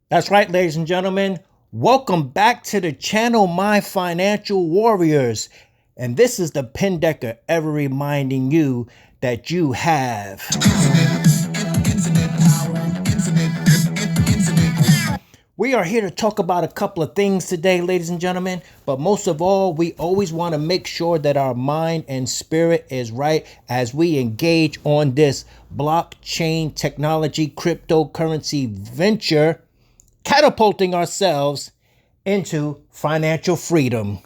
That's right, ladies and gentlemen. Welcome back to the channel, my financial warriors. And this is the Pin Decker ever reminding you that you have. We are here to talk about a couple of things today, ladies and gentlemen. But most of all, we always want to make sure that our mind and spirit is right as we engage on this blockchain technology, cryptocurrency venture, catapulting ourselves into financial freedom.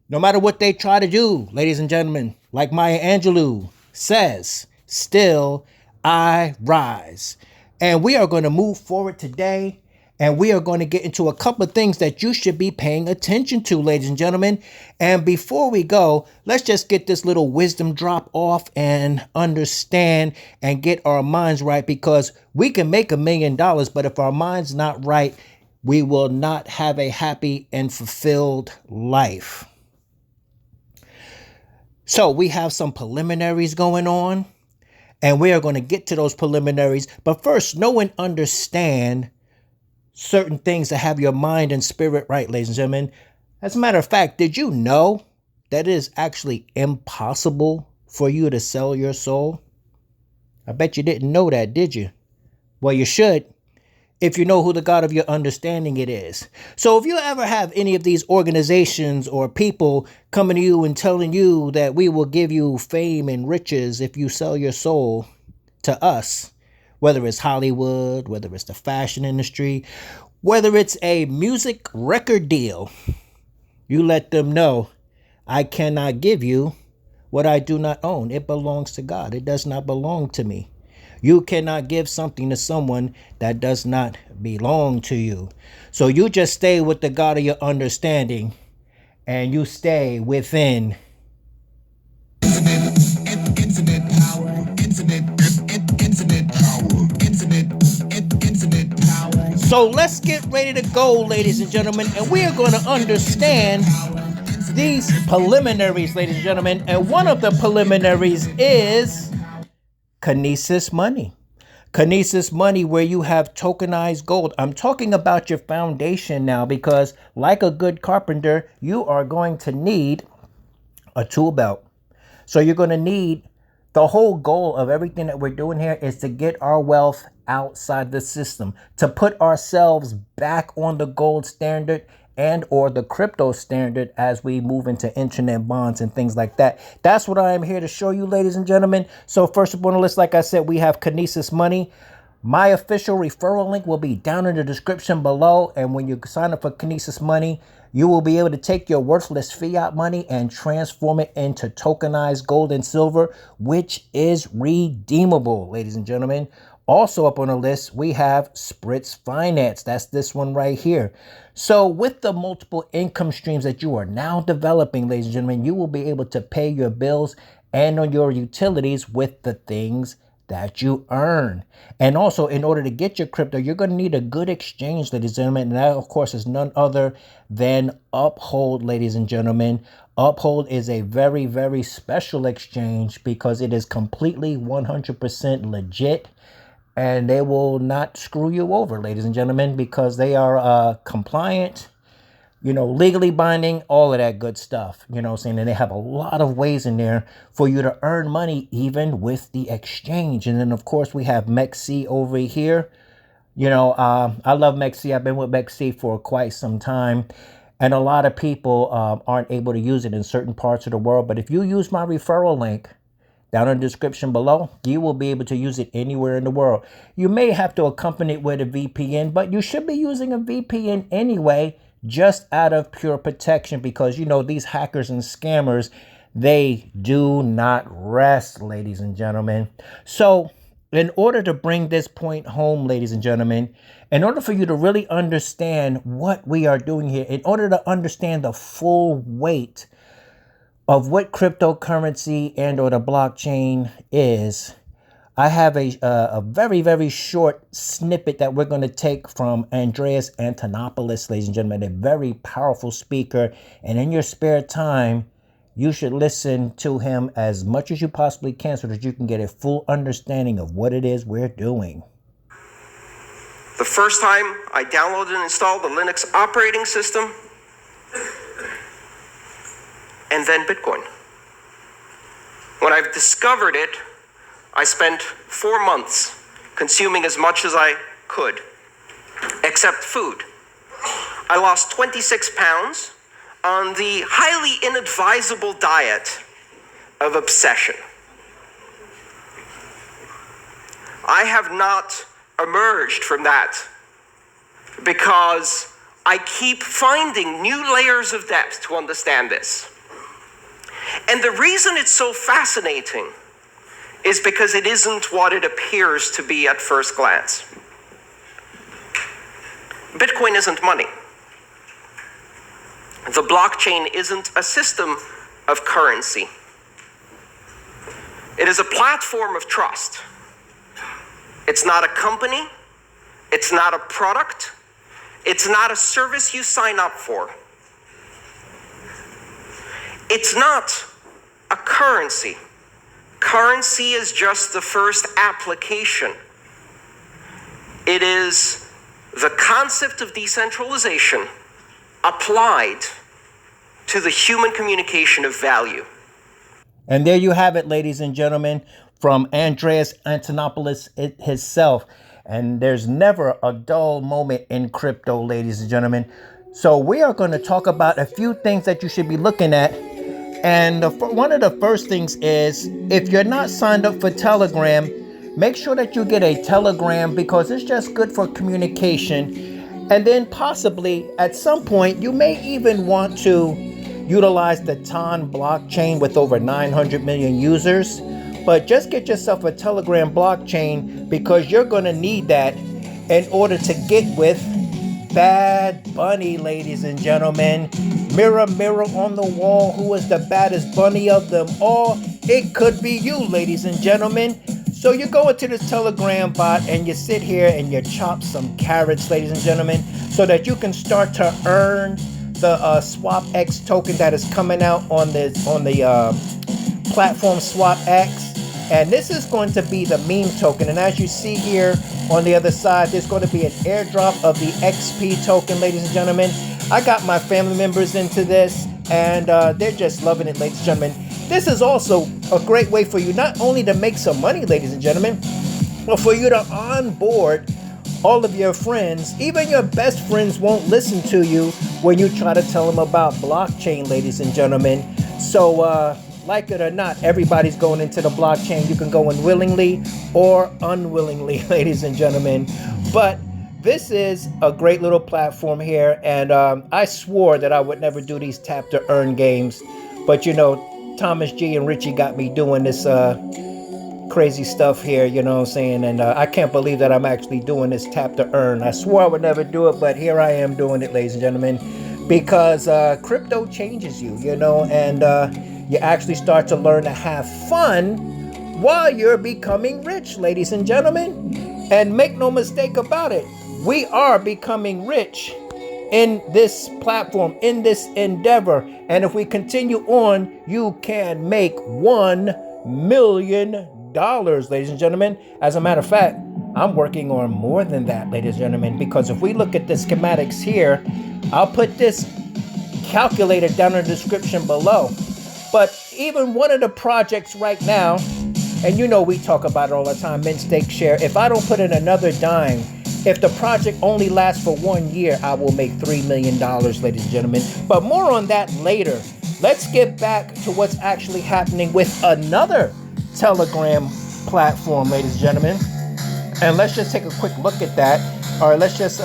No matter what they try to do, ladies and gentlemen, like Maya Angelou says, still I rise. And we are going to move forward today, and we are going to get into a couple of things that you should be paying attention to, ladies and gentlemen. And before we go, let's just get this little wisdom drop off and understand and get our minds right, because we can make $1 million, but if our mind's not right, we will not have a happy and fulfilled life. So we have some preliminaries going on, and we are going to get to those preliminaries. But first, know and understand certain things to have your mind and spirit right, ladies and gentlemen. As a matter of fact, did you know that it is actually impossible for you to sell your soul? I bet you didn't know that, did you? Well, you should, if you know who the God of your understanding it is. So if you ever have any of these organizations or people coming to you and telling you that we will give you fame and riches if you sell your soul to us, whether it's Hollywood, whether it's the fashion industry, whether it's a music record deal, you let them know, I cannot give you what I do not own. It belongs to God. It does not belong to me. You cannot give something to someone that does not belong to you. So you just stay with the God of your understanding, and you stay within infinite power. So let's get ready to go, ladies and gentlemen, and we are going to understand these preliminaries, ladies and gentlemen. And one of the preliminaries is Kinesis money. Kinesis money, where you have tokenized gold. I'm talking about your foundation now, because like a good carpenter, you are going to need a tool belt. So you're going to need, the whole goal of everything that we're doing here is to get our wealth outside the system, to put ourselves back on the gold standard and or the crypto standard as we move into internet bonds and things like that. That's what I am here to show you, ladies and gentlemen. So first up on the list, like I said, we have Kinesis money. My official referral link will be down in the description below. And when you sign up for Kinesis money, you will be able to take your worthless fiat money and transform it into tokenized gold and silver, which is redeemable, ladies and gentlemen. Also up on the list, we have Spritz Finance. That's this one right here. So with the multiple income streams that you are now developing, ladies and gentlemen, you will be able to pay your bills and on your utilities with the things that you earn. And also, in order to get your crypto, you're going to need a good exchange, ladies and gentlemen. And that, of course, is none other than UPHOLD, ladies and gentlemen. UPHOLD is a very, very special exchange because it is completely 100% legit. And they will not screw you over, ladies and gentlemen, because they are compliant, legally binding, all of that good stuff. You know what I'm saying? And they have a lot of ways in there for you to earn money, even with the exchange. And then, of course, we have MEXC over here. I love MEXC. I've been with MEXC for quite some time. And a lot of people aren't able to use it in certain parts of the world. But if you use my referral link down in the description below, you will be able to use it anywhere in the world. You may have to accompany it with a VPN, but you should be using a VPN anyway, just out of pure protection, because these hackers and scammers, they do not rest, ladies and gentlemen. So in order to bring this point home, ladies and gentlemen, in order for you to really understand what we are doing here, in order to understand the full weight of what cryptocurrency and or the blockchain is, I have a very, very short snippet that we're going to take from Andreas Antonopoulos, ladies and gentlemen, a very powerful speaker. And in your spare time, you should listen to him as much as you possibly can so that you can get a full understanding of what it is we're doing. The first time I downloaded and installed the Linux operating system, and then Bitcoin. When I've discovered it, I spent 4 months consuming as much as I could, except food. I lost 26 pounds on the highly inadvisable diet of obsession. I have not emerged from that because I keep finding new layers of depth to understand this. And the reason it's so fascinating is because it isn't what it appears to be at first glance. Bitcoin isn't money. The blockchain isn't a system of currency. It is a platform of trust. It's not a company. It's not a product. It's not a service you sign up for. It's not a currency. Currency is just the first application. It is the concept of decentralization applied to the human communication of value. And there you have it, ladies and gentlemen, from Andreas Antonopoulos himself. And there's never a dull moment in crypto, ladies and gentlemen. So we are going to talk about a few things that you should be looking at. And one of the first things is, if you're not signed up for Telegram, make sure that you get a Telegram because it's just good for communication. And then possibly at some point, you may even want to utilize the TON blockchain with over 900 million users. But just get yourself a Telegram blockchain because you're going to need that in order to get with Bad Bunny, ladies and gentlemen. Mirror, mirror on the wall, who is the baddest bunny of them all? It could be you, ladies and gentlemen. So you go into this Telegram bot and you sit here and you chop some carrots, ladies and gentlemen, so that you can start to earn the SwapX token that is coming out on the platform SwapX. And this is going to be the meme token. And as you see here on the other side, there's going to be an airdrop of the XP token, ladies and gentlemen. I got my family members into this, and they're just loving it, ladies and gentlemen. This is also a great way for you not only to make some money, ladies and gentlemen, but for you to onboard all of your friends. Even your best friends won't listen to you when you try to tell them about blockchain, ladies and gentlemen. So, like it or not, everybody's going into the blockchain. You can go in willingly or unwillingly, ladies and gentlemen. But this is a great little platform here. And I swore that I would never do these tap to earn games. But, you know, Thomas G and Richie got me doing this crazy stuff here, you know what I'm saying? And I can't believe that I'm actually doing this tap to earn. I swore I would never do it, but here I am doing it, ladies and gentlemen. Because crypto changes you, you know, and you actually start to learn to have fun while you're becoming rich, ladies and gentlemen. And make no mistake about it, we are becoming rich in this platform, in this endeavor. And if we continue on, you can make $1 million, ladies and gentlemen. As a matter of fact, I'm working on more than that, ladies and gentlemen, because if we look at the schematics here, I'll put this calculator down in the description below. But even one of the projects right now, and you know we talk about it all the time, mint, stake, share. If I don't put in another dime, if the project only lasts for 1 year, I will make $3 million, ladies and gentlemen. But more on that later. Let's get back to what's actually happening with another Telegram platform, ladies and gentlemen. And let's just take a quick look at that. All right, let's just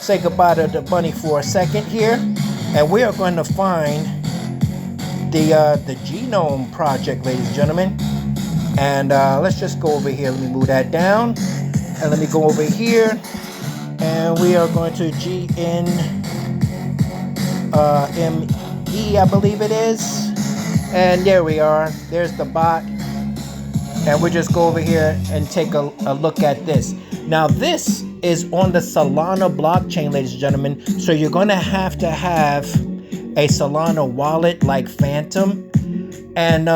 say goodbye to the bunny for a second here. And we are going to find the Genome Project, ladies and gentlemen. And let's just go over here. Let me move that down. And let me go over here. And we are going to GMNE, I believe it is. And there we are. There's the bot. And we'll just go over here and take a look at this. Now, this is on the Solana blockchain, ladies and gentlemen. So you're going to have a Solana wallet like Phantom. And,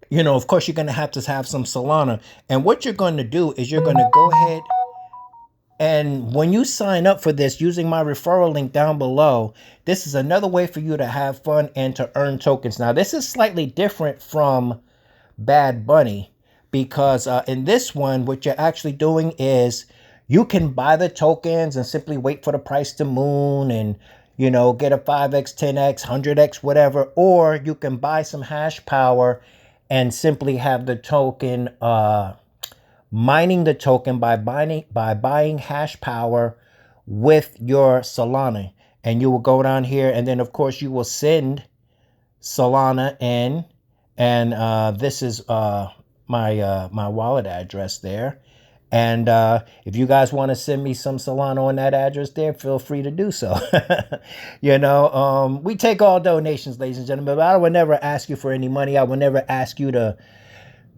you know, of course, you're going to have some Solana. And what you're going to do is you're going to go ahead and when you sign up for this using my referral link down below, this is another way for you to have fun and to earn tokens. Now, this is slightly different from Bad Bunny because in this one, what you're actually doing is you can buy the tokens and simply wait for the price to moon and, you know, get a 5x, 10x, 100x, whatever. Or you can buy some hash power and simply have the token, mining the token by buying hash power with your Solana. And you will go down here and then, of course, you will send Solana in. And this is my wallet address there. And if you guys want to send me some Solana on that address there, feel free to do so. You know, we take all donations, ladies and gentlemen, but I would never ask you for any money. I would never ask you to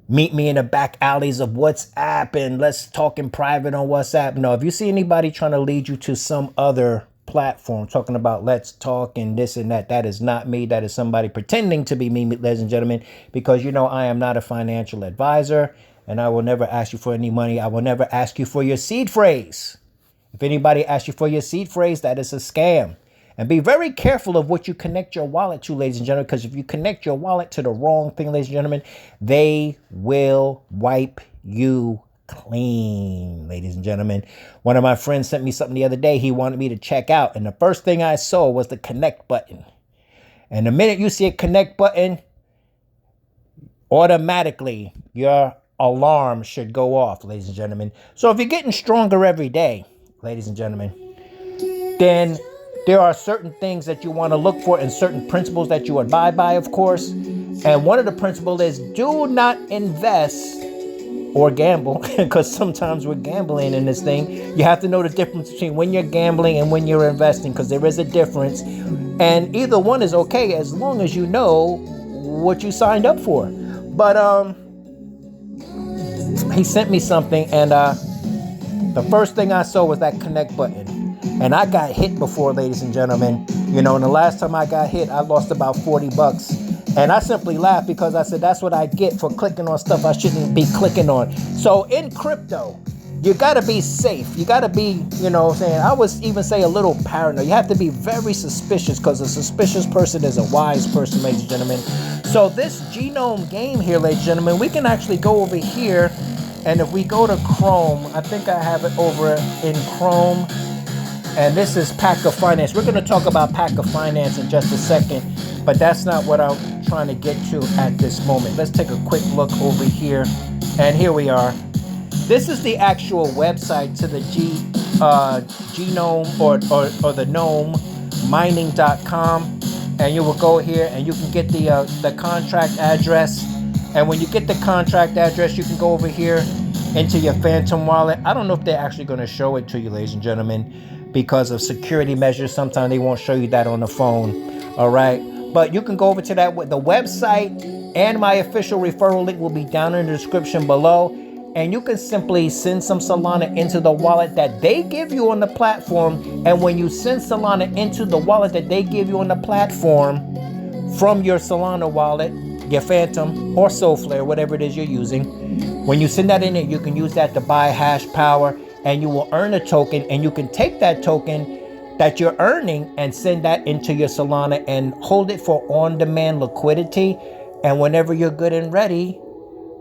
meet me in the back alleys of WhatsApp and let's talk in private on WhatsApp. No, if you see anybody trying to lead you to some other platform talking about let's talk and this and that, that is not me. That is somebody pretending to be me, ladies and gentlemen, because you know I am not a financial advisor and I will never ask you for any money. I will never ask you for your seed phrase. If anybody asks you for your seed phrase, that is a scam. And be very careful of what you connect your wallet to, ladies and gentlemen, because if you connect your wallet to the wrong thing, ladies and gentlemen, they will wipe you clean, ladies and gentlemen. One of my friends sent me something the other day he wanted me to check out. And the first thing I saw was the connect button. And the minute you see a connect button, automatically your alarm should go off, ladies and gentlemen. So if you're getting stronger every day, ladies and gentlemen, then there are certain things that you want to look for and certain principles that you abide by, of course. And one of the principles is do not invest or gamble, because sometimes we're gambling in this thing. You have to know the difference between when you're gambling and when you're investing, because there is a difference. And either one is okay as long as you know what you signed up for. But he sent me something, and the first thing I saw was that connect button. And I got hit before, ladies and gentlemen. You know, and the last time I got hit, I lost about 40 bucks. And I simply laughed because I said, that's what I get for clicking on stuff I shouldn't be clicking on. So in crypto, you got to be safe. You got to be, you know what I'm saying? I would even say a little paranoid. You have to be very suspicious because a suspicious person is a wise person, ladies and gentlemen. So this genome game here, ladies and gentlemen, we can actually go over here. And if we go to Chrome, I think I have it over in Chrome. And this is PACA Finance. We're going to talk about PACA Finance in just a second, but that's not what I'm trying to get to at this moment. Let's take a quick look over here. And here we are. This is the actual website to the genome or the gnome mining.com. And you will go here and you can get the contract address. And when you get the contract address, you can go over here into your Phantom wallet. I don't know if they're actually going to show it to you, ladies and gentlemen, because of security measures. Sometimes they won't show you that on the phone. All right. But you can go over to that with the website, and my official referral link will be down in the description below. And you can simply send some Solana into the wallet that they give you on the platform. And when you send Solana into the wallet that they give you on the platform from your Solana wallet, your Phantom or Soulflare, whatever it is you're using, when you send that in there, you can use that to buy hash power. And you will earn a token, and you can take that token that you're earning and send that into your Solana and hold it for on-demand liquidity. And whenever you're good and ready,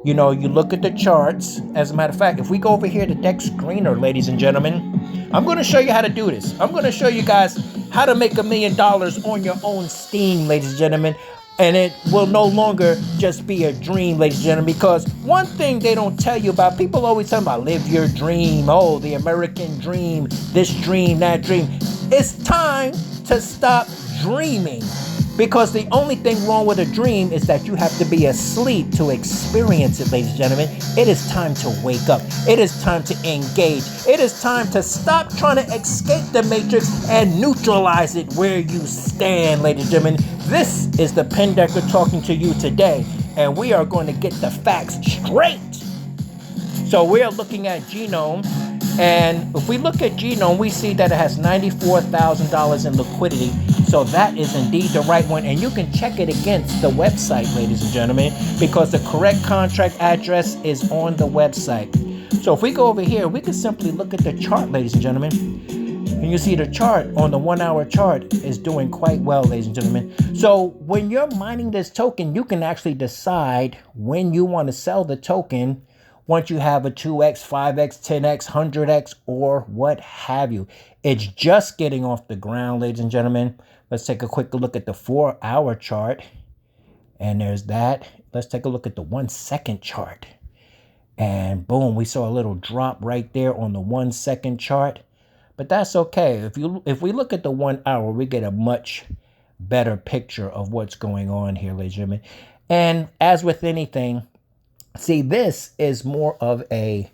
you know, you look at the charts. As a matter of fact, if we go over here to Deck Screener, ladies and gentlemen, I'm going to show you how to do this. I'm going to show you guys how to make $1 million on your own steam, ladies and gentlemen. And it will no longer just be a dream, ladies and gentlemen, because one thing they don't tell you about, people always talk about live your dream. Oh, the American dream, this dream, that dream. It's time to stop dreaming, because the only thing wrong with a dream is that you have to be asleep to experience it, ladies and gentlemen. It is time to wake up. It is time to engage. It is time to stop trying to escape the matrix and neutralize it where you stand, ladies and gentlemen. This is the Pendecker talking to you today, and we are going to get the facts straight. So we are looking at Genome, And if we look at Genome, we see that it has $94,000 in liquidity. So that is indeed the right one. And you can check it against the website, ladies and gentlemen, because the correct contract address is on the website. So if we go over here, we can simply look at the chart, ladies and gentlemen. And you see the chart on the 1 hour chart is doing quite well, ladies and gentlemen. So when you're mining this token, you can actually decide when you want to sell the token once you have a 2x, 5x, 10x, 100x, or what have you. It's just getting off the ground, ladies and gentlemen. Let's take a quick look at the 4 hour chart. And there's that. Let's take a look at the 1 second chart. And boom, we saw a little drop right there on the 1 second chart. But that's okay. If we look at the 1 hour, we get a much better picture of what's going on here, ladies and gentlemen. And as with anything, see, this is more of a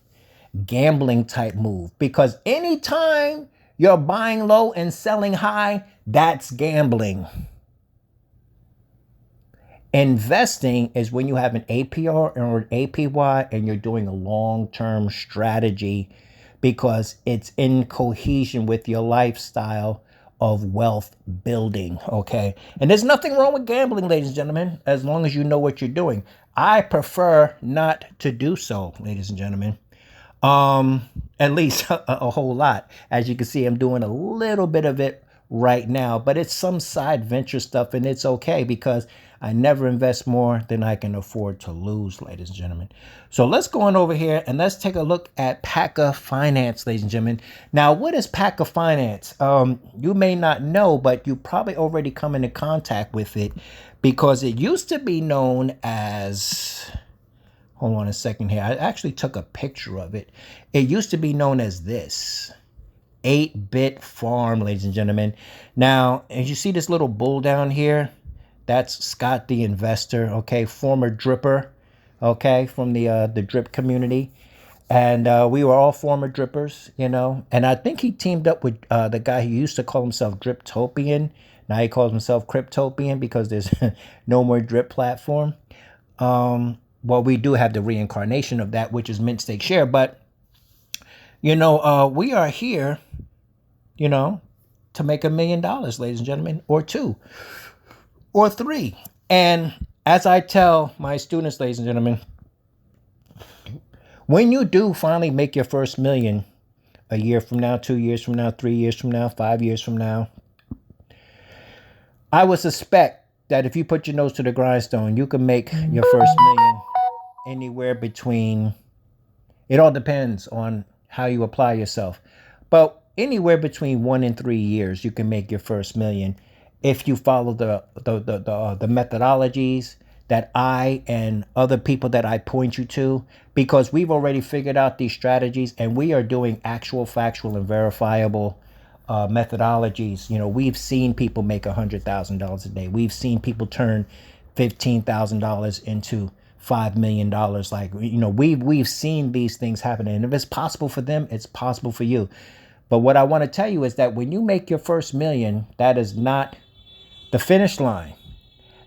gambling type move, because anytime you're buying low and selling high, that's gambling. Investing is when you have an APR or an APY and you're doing a long-term strategy because it's in cohesion with your lifestyle of wealth building, okay? And there's nothing wrong with gambling, ladies and gentlemen, as long as you know what you're doing. I prefer not to do so, ladies and gentlemen. At least a whole lot. As you can see, I'm doing a little bit of it right now, but it's some side venture stuff, and it's okay because I never invest more than I can afford to lose, ladies and gentlemen. So let's go on over here and let's take a look at PACA Finance, ladies and gentlemen. Now, what is PACA Finance? You may not know, but you probably already come into contact with it because it used to be known as, hold on a second here. I actually took a picture of it. It used to be known as this, 8-bit farm, ladies and gentlemen. Now, as you see this little bull down here, that's Scott the investor, okay, former dripper, okay, from the drip community. And we were all former drippers, you know. And I think he teamed up with the guy who used to call himself Driptopian. Now he calls himself Cryptopian because there's no more drip platform. Well, we do have the reincarnation of that, which is Mint Stake Share. But, you know, we are here, you know, to make $1 million, ladies and gentlemen, or 2. Or 3. And as I tell my students, ladies and gentlemen, when you do finally make your first million, a year from now, 2 years from now, 3 years from now, 5 years from now, I would suspect that if you put your nose to the grindstone, you can make your first million anywhere between, it all depends on how you apply yourself, but anywhere between 1 and 3 years, you can make your first million if you follow the methodologies that I and other people that I point you to, because we've already figured out these strategies and we are doing actual, factual, and verifiable methodologies. You know, we've seen people make $100,000 a day. We've seen people turn $15,000 into $5 million. Like, you know, we've seen these things happen. And if it's possible for them, it's possible for you. But what I want to tell you is that when you make your first million, that is not the finish line.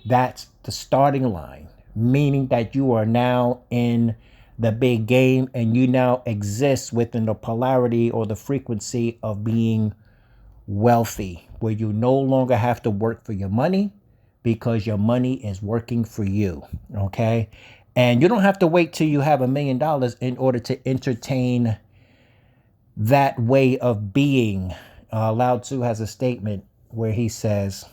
That's the starting line, meaning that you are now in the big game and you now exist within the polarity or the frequency of being wealthy, where you no longer have to work for your money because your money is working for you, okay? And you don't have to wait till you have $1 million in order to entertain that way of being. Lao Tzu has a statement where he says,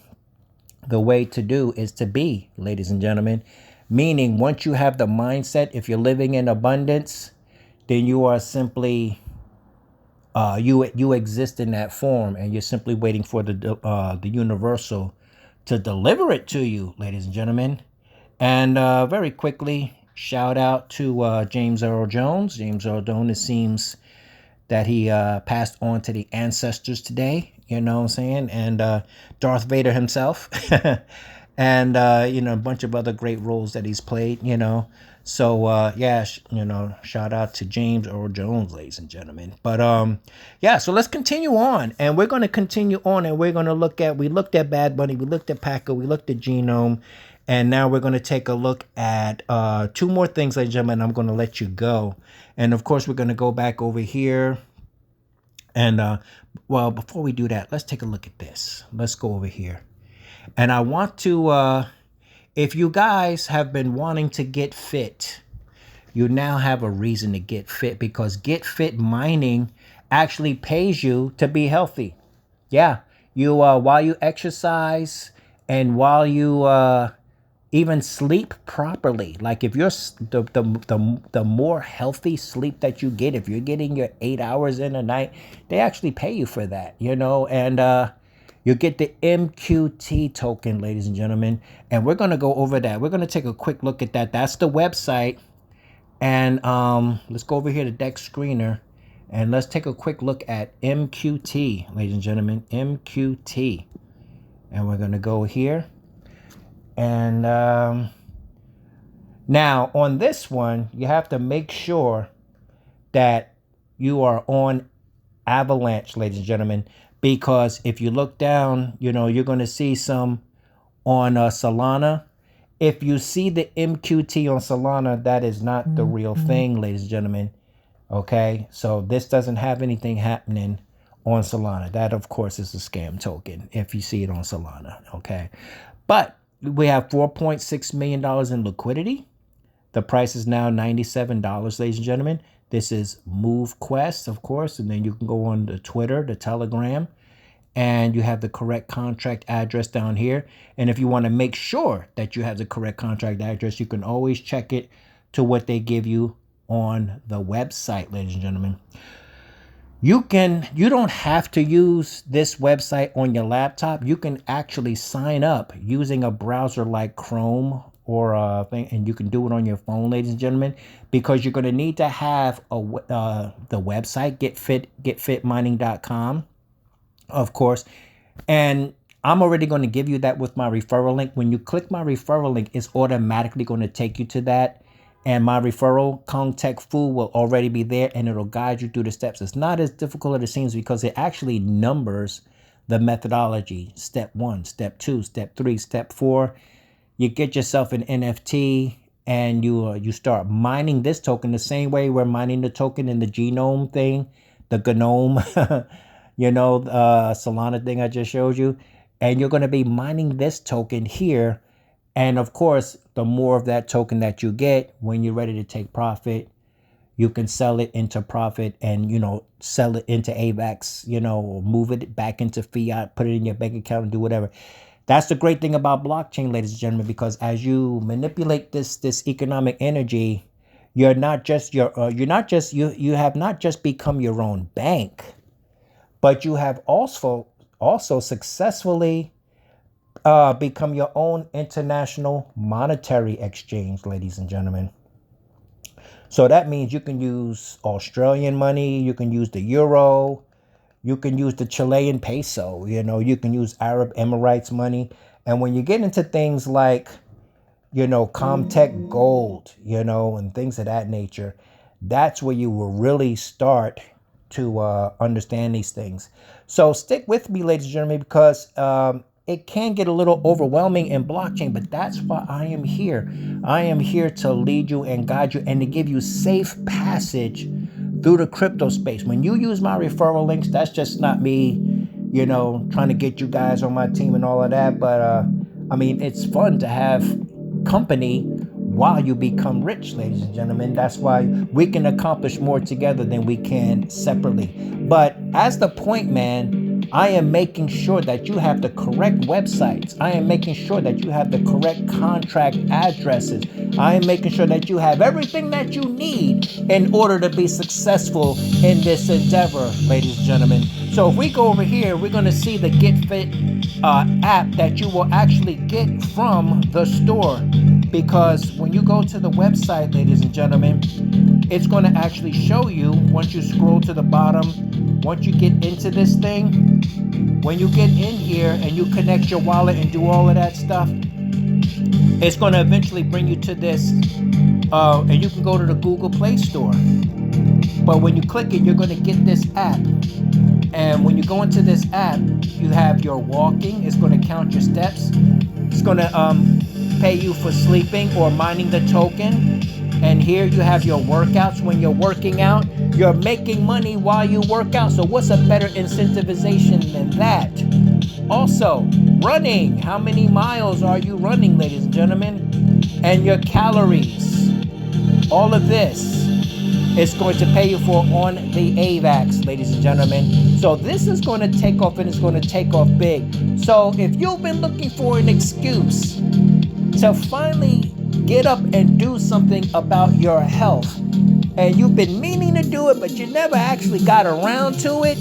the way to do is to be, ladies and gentlemen. Meaning, once you have the mindset, if you're living in abundance, then you are simply, you exist in that form, and you're simply waiting for the universal to deliver it to you, ladies and gentlemen. And very quickly, shout out to James Earl Jones. James Earl Jones, it seems that he passed on to the ancestors today, you know what I'm saying? And Darth Vader himself. And, you know, a bunch of other great roles that he's played, you know. So, yeah, you know, shout out to James Earl Jones, ladies and gentlemen. But, yeah, so let's continue on. And we're going to continue on, and we're going to look at, we looked at Bad Bunny, we looked at PACA, we looked at Genome. And now we're going to take a look at 2 more things, ladies and gentlemen. I'm going to let you go. And, of course, we're going to go back over here And well, before we do that, let's take a look at this. Let's go over here. And I want to, if you guys have been wanting to get fit, you now have a reason to get fit, because Get Fit Mining actually pays you to be healthy. Yeah, you while you exercise and while you even sleep properly. Like if you're the more healthy sleep that you get, if you're getting your 8 hours in a night, they actually pay you for that, you know. And you get the MQT token, ladies and gentlemen. And we're gonna go over that. We're gonna take a quick look at that. That's the website. And let's go over here to Dex Screener, and let's take a quick look at MQT, ladies and gentlemen. MQT, and we're gonna go here. And now on this one, you have to make sure that you are on Avalanche, ladies and gentlemen, because if you look down, you know, you're going to see some on Solana. If you see the MQT on Solana, that is not the real thing, ladies and gentlemen. Okay, so this doesn't have anything happening on Solana. That, of course, is a scam token if you see it on Solana. Okay, but we have $4.6 million in liquidity. The price is now $97, ladies and gentlemen. This is MoveQuest, of course, and then you can go on the Twitter, the Telegram, and you have the correct contract address down here. And if you want to make sure that you have the correct contract address, you can always check it to what they give you on the website, ladies and gentlemen. You don't have to use this website on your laptop. You can actually sign up using a browser like Chrome or a thing, and you can do it on your phone, ladies and gentlemen, because you're going to need to have the website getfitmining.com, of course. And I'm already going to give you that with my referral link. When you click my referral link, it's automatically going to take you to that. And my referral, Kong Tech Fu, will already be there, and it'll guide you through the steps. It's not as difficult as it seems, because it actually numbers the methodology. Step 1, step 2, step 3, step 4. You get yourself an NFT, and you start mining this token the same way we're mining the token in the genome thing, the GNOME, you know, Solana thing I just showed you. And you're going to be mining this token here. And of course, the more of that token that you get, when you're ready to take profit, you can sell it into profit and, you know, sell it into AVAX, you know, or move it back into fiat, put it in your bank account and do whatever. That's the great thing about blockchain, ladies and gentlemen, because as you manipulate this economic energy, you have not just become your own bank, but you have also successfully become your own international monetary exchange, ladies and gentlemen. So that means you can use Australian money, you can use the euro, you can use the Chilean peso, you know, you can use Arab Emirates money. And when you get into things like, you know, Comtech Gold, you know, and things of that nature, that's where you will really start to understand these things. So stick with me, ladies and gentlemen, because it can get a little overwhelming in blockchain, but that's why I am here. I am here to lead you and guide you and to give you safe passage through the crypto space. When you use my referral links, that's just not me, you know, trying to get you guys on my team and all of that. But I mean, it's fun to have company while you become rich, ladies and gentlemen. That's why we can accomplish more together than we can separately. But as the point man, I am making sure that you have the correct websites. I am making sure that you have the correct contract addresses. I am making sure that you have everything that you need in order to be successful in this endeavor, ladies and gentlemen. So if we go over here, we're going to see the GetFit app that you will actually get from the store. Because when you go to the website, ladies and gentlemen, it's going to actually show you, once you scroll to the bottom, once you get into this thing, when you get in here and you connect your wallet and do all of that stuff, it's going to eventually bring you to this, and you can go to the Google Play Store. But when you click it, you're going to get this app. And when you go into this app, you have your walking. It's going to count your steps. It's going to pay you for sleeping or mining the token. And here you have your workouts when you're working out. You're making money while you work out. So what's a better incentivization than that? Also, running. How many miles are you running, ladies and gentlemen? And your calories. All of this is going to pay you for on the AVAX, ladies and gentlemen. So this is going to take off, and it's going to take off big. So if you've been looking for an excuse to finally get up and do something about your health, and you've been meaning to do it, but you never actually got around to it,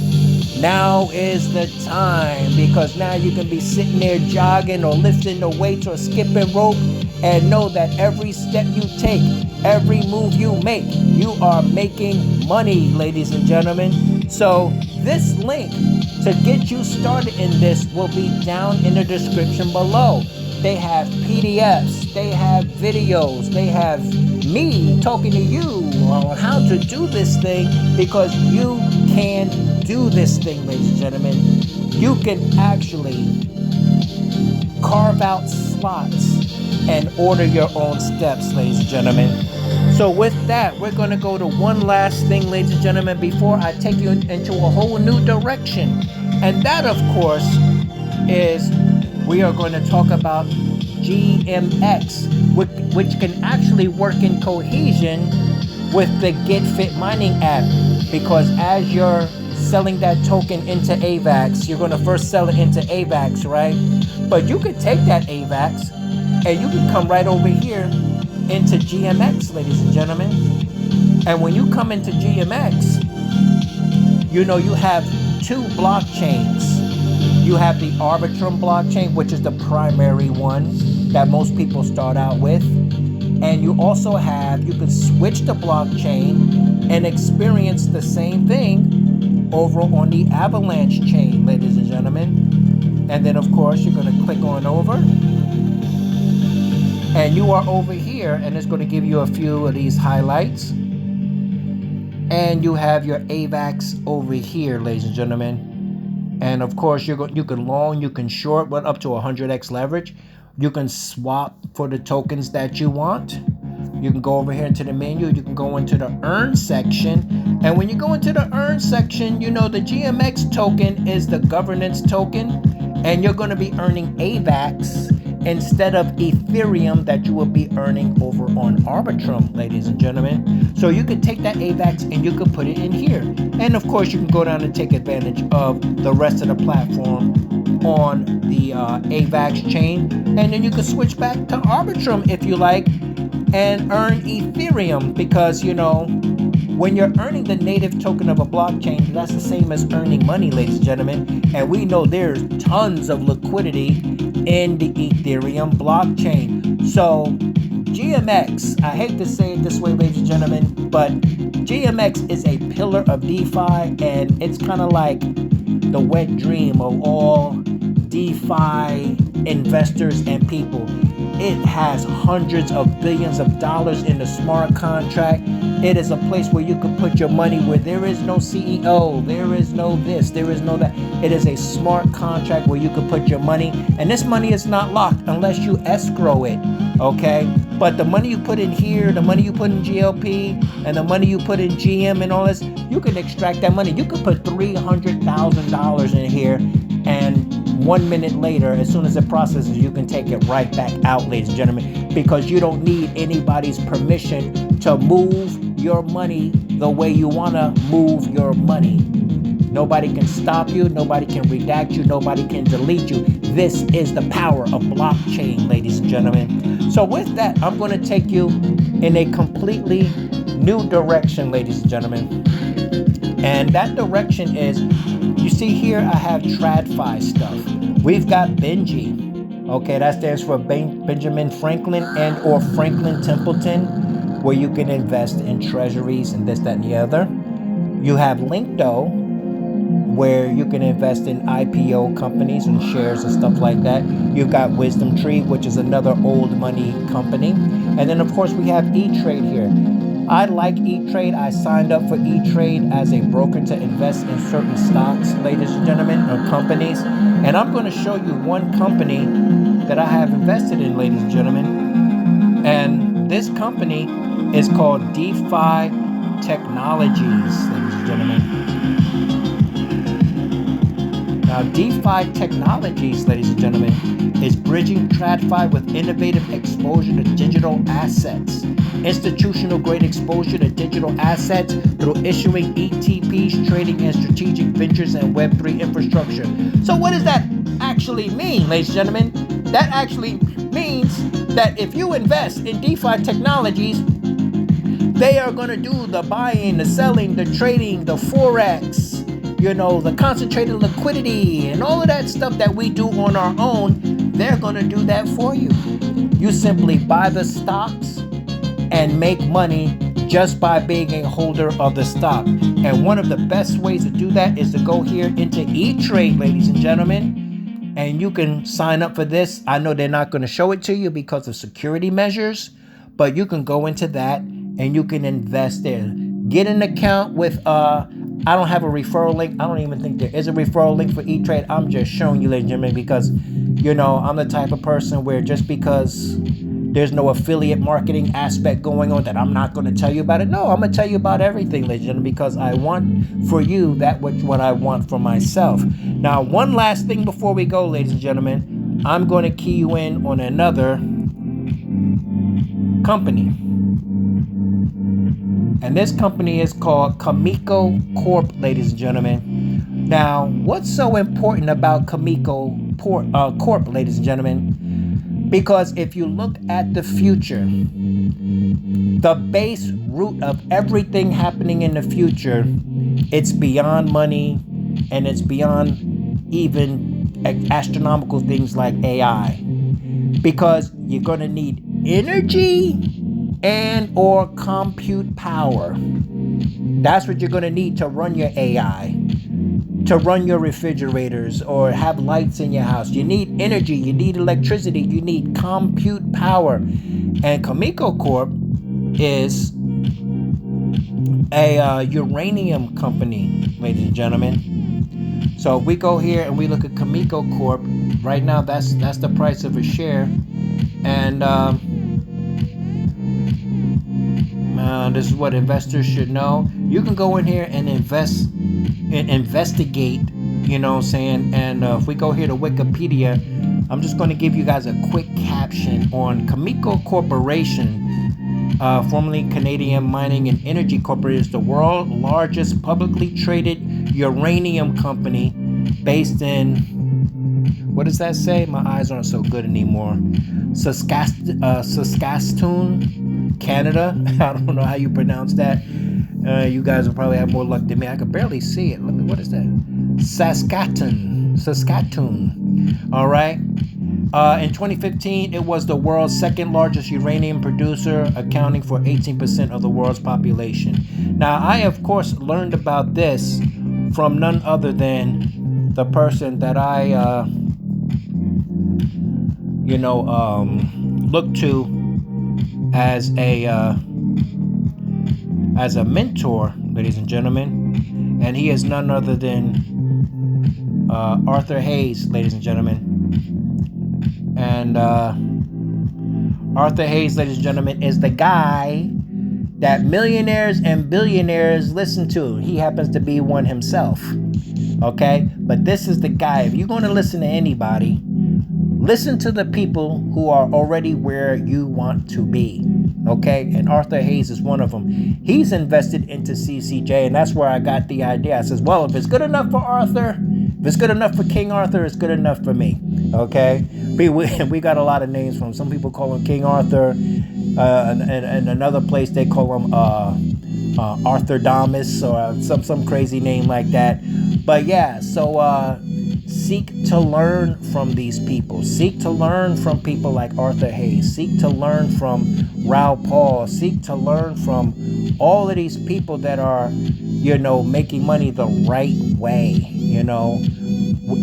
now is the time, because now you can be sitting there jogging or lifting the weights or skipping rope and know that every step you take, every move you make, you are making money, ladies and gentlemen. So this link to get you started in this will be down in the description below. They have PDFs, they have videos, they have me talking to you on how to do this thing, because you can do this thing, ladies and gentlemen. You can actually carve out slots and order your own steps, ladies and gentlemen. So with that, we're going to go to one last thing, ladies and gentlemen, before I take you into a whole new direction. And that, of course, is we are going to talk about GMX, which can actually work in cohesion with the Get Fit Mining app, because as you're selling that token into AVAX, you're going to first sell it into AVAX, right? But you could take that AVAX and you can come right over here into GMX, ladies and gentlemen. And when you come into GMX, you know you have two blockchains. You have the Arbitrum blockchain, which is the primary one that most people start out with. And you also have, you can switch the blockchain and experience the same thing over on the Avalanche chain, ladies and gentlemen. And then, of course, you're going to click on over. And you are over here, and it's going to give you a few of these highlights. And you have your AVAX over here, ladies and gentlemen. And of course, you can long, you can short, but up to 100x leverage. You can swap for the tokens that you want. You can go over here into the menu. You can go into the earn section. And when you go into the earn section, you know the GMX token is the governance token. And you're going to be earning AVAX instead of Ethereum that you will be earning over on Arbitrum, ladies and gentlemen. So you can take that AVAX and you can put it in here. And of course, you can go down and take advantage of the rest of the platform on the AVAX chain. And then you can switch back to Arbitrum if you like and earn Ethereum, because, you know, when you're earning the native token of a blockchain, that's the same as earning money, ladies and gentlemen. And we know there's tons of liquidity in the Ethereum blockchain. So GMX, I hate to say it this way, ladies and gentlemen, but GMX is a pillar of DeFi, and it's kind of like the wet dream of all DeFi investors and people. It has hundreds of billions of dollars in the smart contract. It is a place where you can put your money where there is no CEO, there is no this, there is no that. It is a smart contract where you can put your money, and this money is not locked unless you escrow it, okay? But the money you put in here, the money you put in GLP, and the money you put in GM and all this, you can extract that money. You could put $300,000 in here, and 1 minute later, as soon as it processes, you can take it right back out, ladies and gentlemen, because you don't need anybody's permission to move your money the way you want to move your money. Nobody can stop you. Nobody can redact you. Nobody can delete you. This is the power of blockchain, ladies and gentlemen. So with that, I'm going to take you in a completely new direction, ladies and gentlemen. And that direction is, you see here, I have TradFi stuff. We've got Benji. Okay, that stands for Benjamin Franklin and or Franklin Templeton, where you can invest in treasuries and this, that, and the other. You have Linkdo, where you can invest in IPO companies and shares and stuff like that. You've got Wisdom Tree, which is another old money company. And then, of course, we have E-Trade here. I like E-Trade. I signed up for E-Trade as a broker to invest in certain stocks, ladies and gentlemen, or companies. And I'm going to show you one company that I have invested in, ladies and gentlemen. And this company is called DeFi Technologies, ladies and gentlemen. Now, DeFi Technologies, ladies and gentlemen, is bridging TradFi with innovative exposure to digital assets. Institutional grade exposure to digital assets through issuing ETPs, trading and strategic ventures, and Web3 infrastructure. So what does that actually mean, ladies and gentlemen? That actually means that if you invest in DeFi Technologies, they are going to do the buying, the selling, the trading, the Forex, the concentrated liquidity, and all of that stuff that we do on our own. They're going to do that for you. You simply buy the stocks and make money just by being a holder of the stock. And one of the best ways to do that is to go here into E-Trade, ladies and gentlemen. And you can sign up for this. I know they're not going to show it to you because of security measures, but you can go into that and you can invest there. Get an account with, I don't have a referral link. I don't even think there is a referral link for E-Trade. I'm just showing you, ladies and gentlemen, because, I'm the type of person where just because there's no affiliate marketing aspect going on that I'm not going to tell you about it. No, I'm going to tell you about everything, ladies and gentlemen, because I want for you that which what I want for myself. Now, one last thing before we go, ladies and gentlemen, I'm going to key you in on another company. And this company is called Cameco Corp, ladies and gentlemen. Now, what's so important about Cameco Corp, ladies and gentlemen? Because if you look at the future, the base root of everything happening in the future, it's beyond money and it's beyond even astronomical things like AI. Because you're going to need energy and or compute power. That's what you're going to need to run your AI, to run your refrigerators or have lights in your house. You need energy, you need electricity, you need compute power. And Cameco Corp is a uranium company, ladies and gentlemen. So if we go here and we look at Cameco Corp, right now that's the price of a share. And this is what investors should know. You can go in here and investigate, and if we go here to Wikipedia, I'm just going to give you guys a quick caption on Cameco Corporation, formerly Canadian Mining and Energy Corporation, is the world's largest publicly traded uranium company based in, what does that say? My eyes aren't so good anymore. Saskatoon, Canada. I don't know how you pronounce that. You guys will probably have more luck than me. I can barely see it. What is that? Saskatoon. All right. In 2015, it was the world's second largest uranium producer, accounting for 18% of the world's population. Now, I, of course, learned about this from none other than the person that I, look to as a mentor, ladies and gentlemen, and he is none other than Arthur Hayes, ladies and gentlemen. And Arthur Hayes, ladies and gentlemen, is the guy that millionaires and billionaires listen to. He happens to be one himself. Okay? But this is the guy. If you're going to listen to anybody, listen to the people who are already where you want to be. Okay? And Arthur Hayes is one of them. He's invested into CCJ, and that's where I got the idea. I says, well, if it's good enough for Arthur, if it's good enough for King Arthur, it's good enough for me. Okay? We got a lot of names from him. Some people call him King Arthur. And another place they call him Arthur Damas or some crazy name like that. But yeah, so seek to learn from these people. Seek to learn from people like Arthur Hayes. Seek to learn from Raoul Paul. Seek to learn from all of these people that are, making money the right way,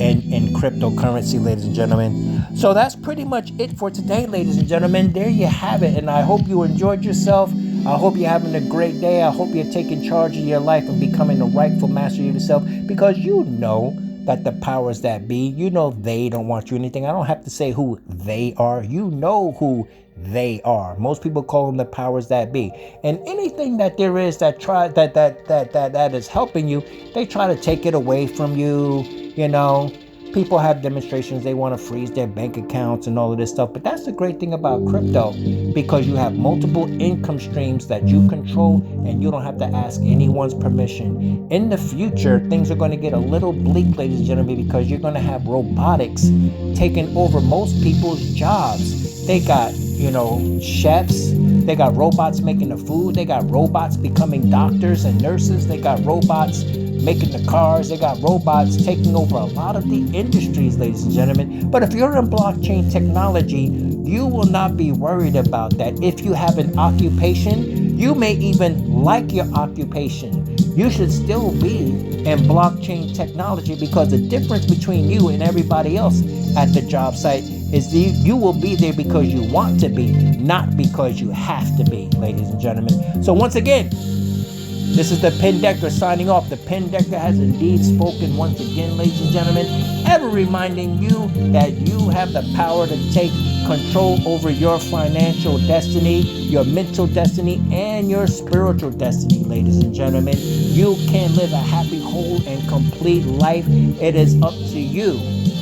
in cryptocurrency, ladies and gentlemen. So that's pretty much it for today, ladies and gentlemen. There you have it. And I hope you enjoyed yourself. I hope you're having a great day. I hope you're taking charge of your life and becoming the rightful master of yourself, because you know that the powers that be, they don't want you anything. I don't have to say who they are. You know who They are. Most people call them the powers that be. And anything that there is that is helping you, they try to take it away from you. You know, people have demonstrations. They want to freeze their bank accounts and all of this stuff. But that's the great thing about crypto, because you have multiple income streams that you control, and you don't have to ask anyone's permission. In the future, things are going to get a little bleak, ladies and gentlemen, because you're going to have robotics taking over most people's jobs. They got, you know, chefs. They got robots making the food. They got robots becoming doctors and nurses. They got robots making the cars. They got robots taking over a lot of the industries, ladies and gentlemen. But if you're in blockchain technology, you will not be worried about that. If you have an occupation, you may even like your occupation. You should still be in blockchain technology, because the difference between you and everybody else at the job site is you will be there because you want to be, not because you have to be, ladies and gentlemen. So once again, this is the Pin Decker signing off. The Pin Decker has indeed spoken once again, ladies and gentlemen, ever reminding you that you have the power to take control over your financial destiny, your mental destiny, and your spiritual destiny, ladies and gentlemen. You can live a happy, whole, and complete life. It is up to you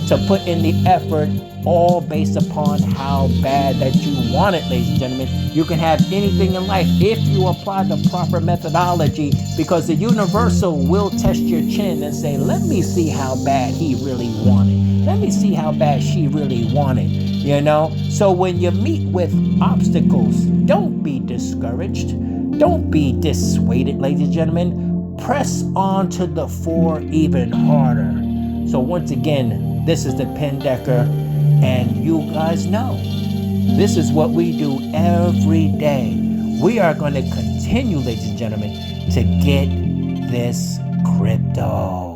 to put in the effort, all based upon how bad that you want it, ladies and gentlemen. You can have anything in life if you apply the proper methodology, because the universal will test your chin and say, let me see how bad he really wanted. Let me see how bad she really wanted, you know? So when you meet with obstacles, don't be discouraged. Don't be dissuaded, ladies and gentlemen. Press on to the fore even harder. So once again, this is the Pin Decker, and you guys know this is what we do every day. We are going to continue, ladies and gentlemen, to get this crypto.